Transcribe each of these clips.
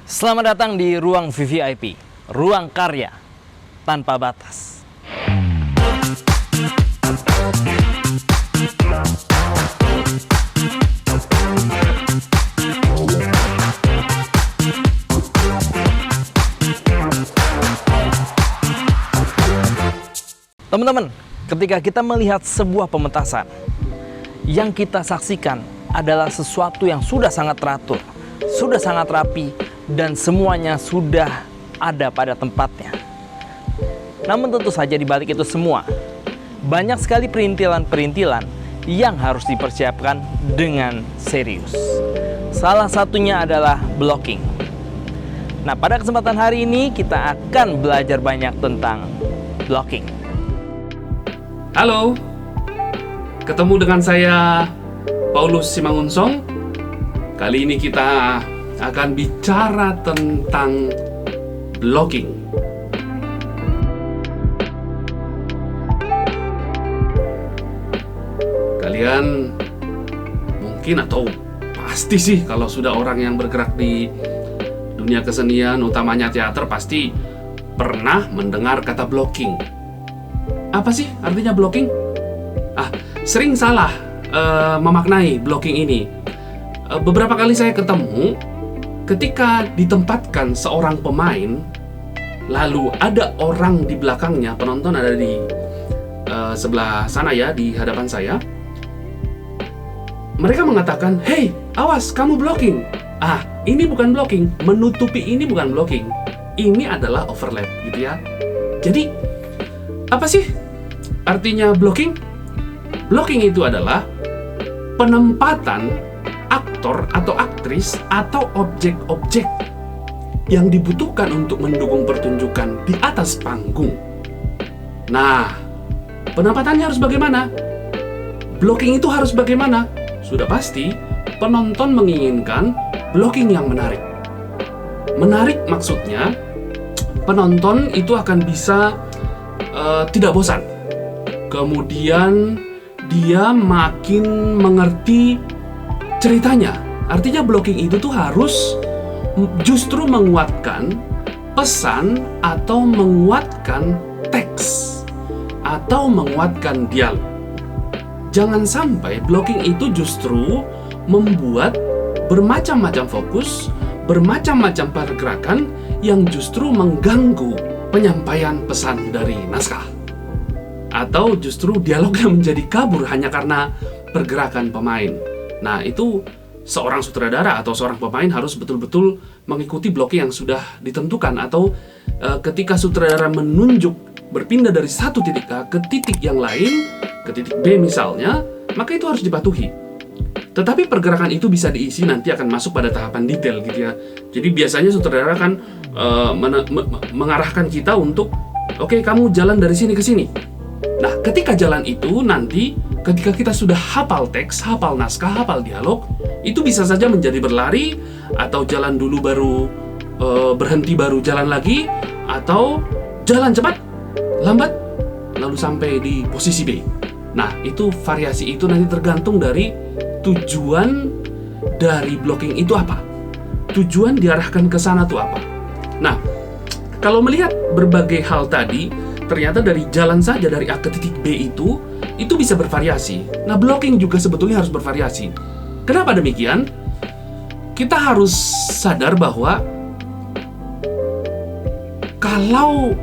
Selamat datang di Ruang VVIP, Ruang Karya Tanpa Batas. Teman-teman, ketika kita melihat sebuah pementasan, yang kita saksikan adalah sesuatu yang sudah sangat teratur, sudah sangat rapi, dan semuanya sudah ada pada tempatnya. Namun tentu saja di balik itu semua, banyak sekali perintilan-perintilan yang harus dipersiapkan dengan serius. Salah satunya adalah blocking. Nah, pada kesempatan hari ini kita akan belajar banyak tentang blocking. Halo, ketemu dengan saya Paulus Simangunsong. Kali ini kita akan bicara tentang blocking. Kalian mungkin atau pasti sih kalau sudah orang yang bergerak di dunia kesenian, utamanya teater, pasti pernah mendengar kata blocking. Apa sih artinya blocking? Sering salah memaknai blocking ini. Beberapa kali saya ketemu ketika ditempatkan seorang pemain, lalu ada orang di belakangnya, penonton ada di sebelah sana ya, di hadapan saya. Mereka mengatakan, "Hey, awas, kamu blocking." Ini bukan blocking, menutupi ini bukan blocking. Ini adalah overlap, gitu ya. Jadi, apa sih artinya blocking? Blocking itu adalah penempatan aktor atau aktris atau objek-objek yang dibutuhkan untuk mendukung pertunjukan di atas panggung. Nah, penempatannya harus bagaimana? Blocking itu harus bagaimana? Sudah pasti penonton menginginkan blocking yang menarik. Menarik maksudnya penonton itu akan bisa tidak bosan. Kemudian dia makin mengerti ceritanya. Artinya blocking itu tuh harus justru menguatkan pesan atau menguatkan teks atau menguatkan dialog. Jangan sampai blocking itu justru membuat bermacam-macam fokus, bermacam-macam pergerakan yang justru mengganggu penyampaian pesan dari naskah. Atau justru dialognya menjadi kabur hanya karena pergerakan pemain. Nah, itu seorang sutradara atau seorang pemain harus betul-betul mengikuti blocking yang sudah ditentukan. Atau ketika sutradara menunjuk berpindah dari satu titik A ke titik yang lain, ke titik B misalnya, maka itu harus dipatuhi. Tetapi pergerakan itu bisa diisi, nanti akan masuk pada tahapan detail gitu ya. Jadi biasanya sutradara kan mengarahkan kita untuk, oke, kamu jalan dari sini ke sini. Nah, ketika jalan itu nanti, ketika kita sudah hafal teks, hafal naskah, hafal dialog, itu bisa saja menjadi berlari, atau jalan dulu baru berhenti baru jalan lagi, atau jalan cepat, lambat, lalu sampai di posisi B. Nah, itu variasi itu nanti tergantung dari tujuan dari blocking itu apa. Tujuan diarahkan ke sana tuh apa. Nah, kalau melihat berbagai hal tadi, ternyata dari jalan saja dari A ke titik B itu bisa bervariasi. Nah, blocking juga sebetulnya harus bervariasi. Kenapa demikian? Kita harus sadar bahwa kalau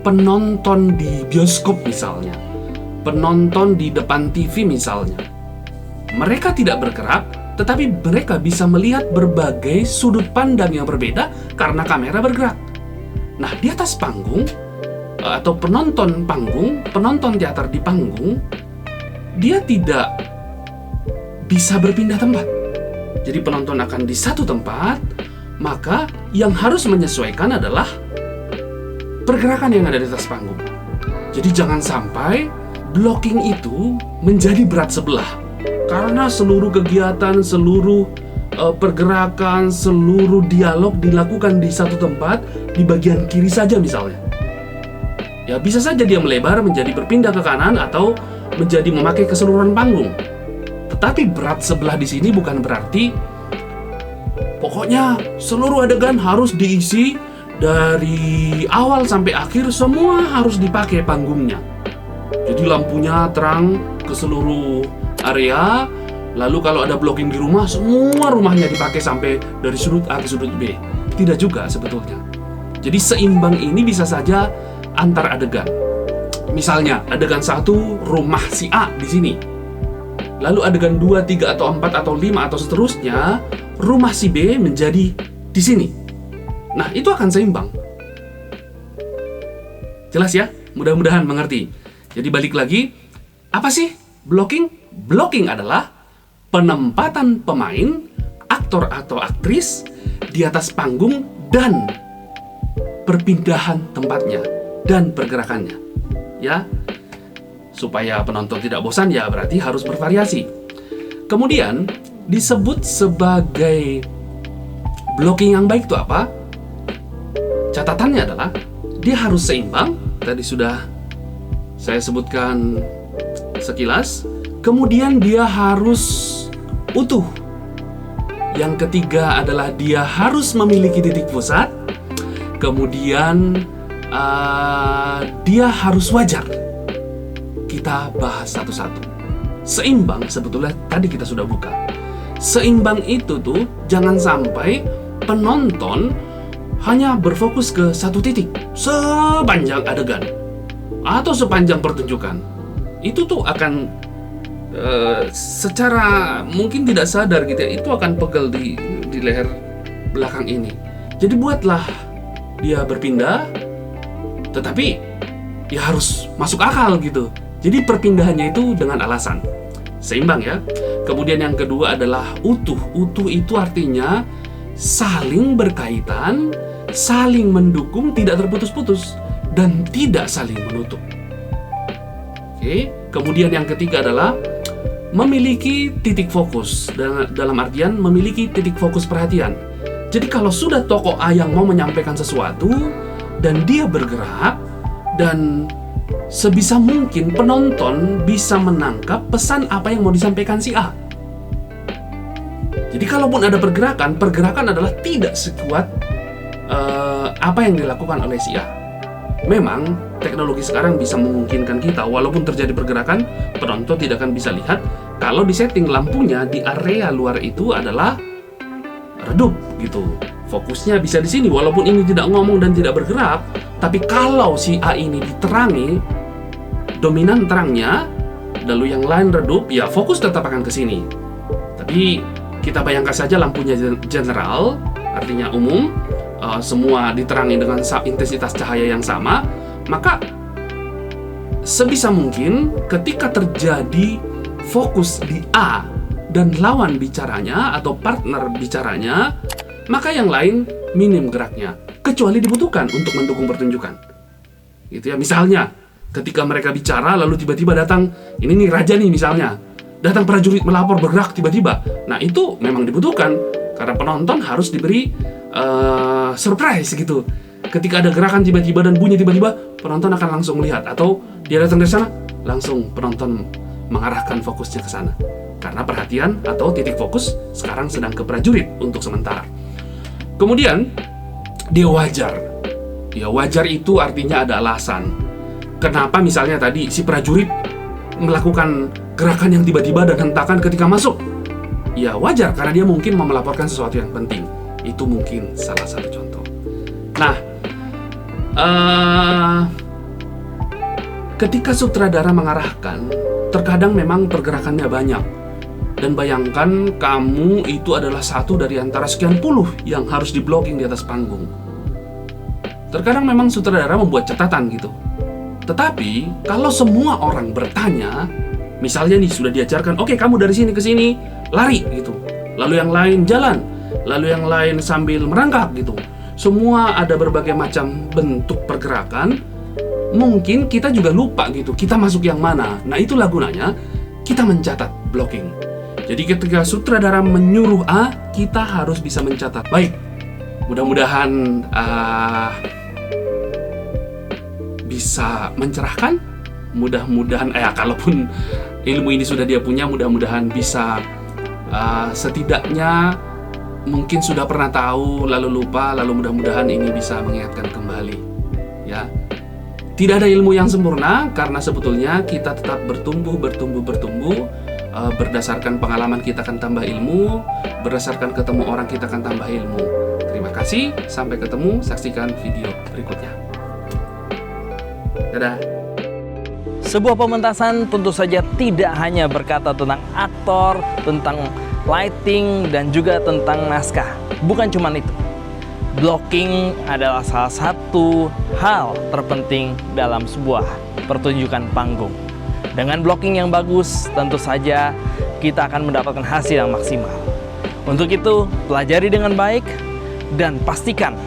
penonton di bioskop misalnya, penonton di depan TV misalnya, mereka tidak bergerak, tetapi mereka bisa melihat berbagai sudut pandang yang berbeda karena kamera bergerak. Nah, di atas panggung, atau penonton panggung, penonton teater di panggung, dia tidak bisa berpindah tempat. Jadi penonton akan di satu tempat, maka yang harus menyesuaikan adalah pergerakan yang ada di atas panggung. Jadi jangan sampai blocking itu menjadi berat sebelah. Karena seluruh kegiatan, seluruh pergerakan, seluruh dialog dilakukan di satu tempat, di bagian kiri saja misalnya. Ya, bisa saja dia melebar menjadi berpindah ke kanan atau menjadi memakai keseluruhan panggung. Tetapi berat sebelah di sini bukan berarti Pokoknya seluruh adegan harus diisi dari awal sampai akhir, semua harus dipakai panggungnya. Jadi lampunya terang ke seluruh area. Lalu kalau ada blocking di rumah, semua rumahnya dipakai sampai dari sudut A ke sudut B. Tidak juga sebetulnya. Jadi seimbang ini bisa saja antar adegan. Misalnya adegan 1 rumah si A di sini. Lalu adegan 2, 3 atau 4 atau 5 atau seterusnya rumah si B menjadi di sini. Nah, itu akan seimbang. Jelas ya? Mudah-mudahan mengerti. Jadi balik lagi, apa sih blocking? Blocking adalah penempatan pemain, aktor atau aktris di atas panggung dan perpindahan tempatnya dan pergerakannya. Ya, supaya penonton tidak bosan ya berarti harus bervariasi. Kemudian disebut sebagai blocking yang baik itu apa? Catatannya adalah dia harus seimbang, tadi sudah saya sebutkan sekilas. Kemudian dia harus utuh. Yang ketiga adalah dia harus memiliki titik pusat. Kemudian dia harus wajar. Kita bahas satu-satu. Seimbang sebetulnya tadi kita sudah buka. Seimbang itu tuh jangan sampai penonton hanya berfokus ke satu titik sepanjang adegan atau sepanjang pertunjukan. Itu tuh akan secara mungkin tidak sadar gitu ya, itu akan pegel di leher belakang ini. Jadi buatlah dia berpindah, tetapi ya harus masuk akal gitu. Jadi perpindahannya itu dengan alasan seimbang ya. Kemudian yang kedua adalah utuh. Utuh itu artinya saling berkaitan, saling mendukung, tidak terputus-putus dan tidak saling menutup. Oke. Kemudian yang ketiga adalah memiliki titik fokus, dalam artian memiliki titik fokus perhatian. Jadi kalau sudah tokoh A yang mau menyampaikan sesuatu dan dia bergerak, dan sebisa mungkin penonton bisa menangkap pesan apa yang mau disampaikan si A. Jadi kalaupun ada pergerakan adalah tidak sekuat apa yang dilakukan oleh si A. Memang teknologi sekarang bisa memungkinkan kita, walaupun terjadi pergerakan, penonton tidak akan bisa lihat kalau disetting lampunya di area luar itu adalah redup gitu. Fokusnya bisa di sini, walaupun ini tidak ngomong dan tidak bergerak. Tapi kalau si A ini diterangi, dominan terangnya, lalu yang lain redup, ya fokus tetap akan ke sini. Tapi kita bayangkan saja lampunya general, artinya umum, semua diterangi dengan intensitas cahaya yang sama, maka sebisa mungkin ketika terjadi fokus di A dan lawan bicaranya atau partner bicaranya, maka yang lain minim geraknya, kecuali dibutuhkan untuk mendukung pertunjukan. Gitu ya, misalnya ketika mereka bicara lalu tiba-tiba datang, ini nih raja nih misalnya, datang prajurit melapor bergerak tiba-tiba. Nah, itu memang dibutuhkan karena penonton harus diberi surprise gitu. Ketika ada gerakan tiba-tiba dan bunyi tiba-tiba, penonton akan langsung melihat, atau dia datang dari sana, langsung penonton mengarahkan fokusnya ke sana. Karena perhatian atau titik fokus sekarang sedang ke prajurit untuk sementara. Kemudian dia wajar. Ya wajar itu artinya ada alasan. Kenapa misalnya tadi si prajurit melakukan gerakan yang tiba-tiba dan hentakan ketika masuk? Ya wajar karena dia mungkin mau melaporkan sesuatu yang penting. Itu mungkin salah satu contoh. Nah, ketika sutradara mengarahkan, terkadang memang pergerakannya banyak. Dan bayangkan kamu itu adalah satu dari antara sekian puluh yang harus di-blocking di atas panggung. Terkadang memang sutradara membuat catatan gitu. Tetapi kalau semua orang bertanya, misalnya nih sudah diajarkan, oke, kamu dari sini ke sini lari gitu. Lalu yang lain jalan, lalu yang lain sambil merangkak gitu. Semua ada berbagai macam bentuk pergerakan. Mungkin kita juga lupa gitu, kita masuk yang mana. Nah, itulah gunanya kita mencatat blocking. Jadi ketika sutradara menyuruh A, kita harus bisa mencatat. Baik, mudah-mudahan bisa mencerahkan. Mudah-mudahan, kalaupun ilmu ini sudah dia punya, mudah-mudahan bisa setidaknya mungkin sudah pernah tahu lalu lupa, lalu mudah-mudahan ini bisa mengingatkan kembali. Ya, tidak ada ilmu yang sempurna karena sebetulnya kita tetap bertumbuh. Berdasarkan pengalaman kita akan tambah ilmu, berdasarkan ketemu orang kita akan tambah ilmu. Terima kasih, sampai ketemu, saksikan video berikutnya. Dadah. Sebuah pementasan tentu saja tidak hanya berkata tentang aktor, tentang lighting, dan juga tentang naskah. Bukan cuma itu. Blocking adalah salah satu hal terpenting dalam sebuah pertunjukan panggung. Dengan blocking yang bagus, tentu saja kita akan mendapatkan hasil yang maksimal. Untuk itu, pelajari dengan baik dan pastikan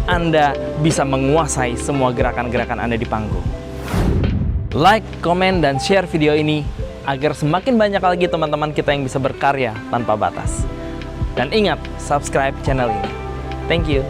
Anda bisa menguasai semua gerakan-gerakan Anda di panggung. Like, komen, dan share video ini agar semakin banyak lagi teman-teman kita yang bisa berkarya tanpa batas. Dan ingat, subscribe channel ini. Thank you.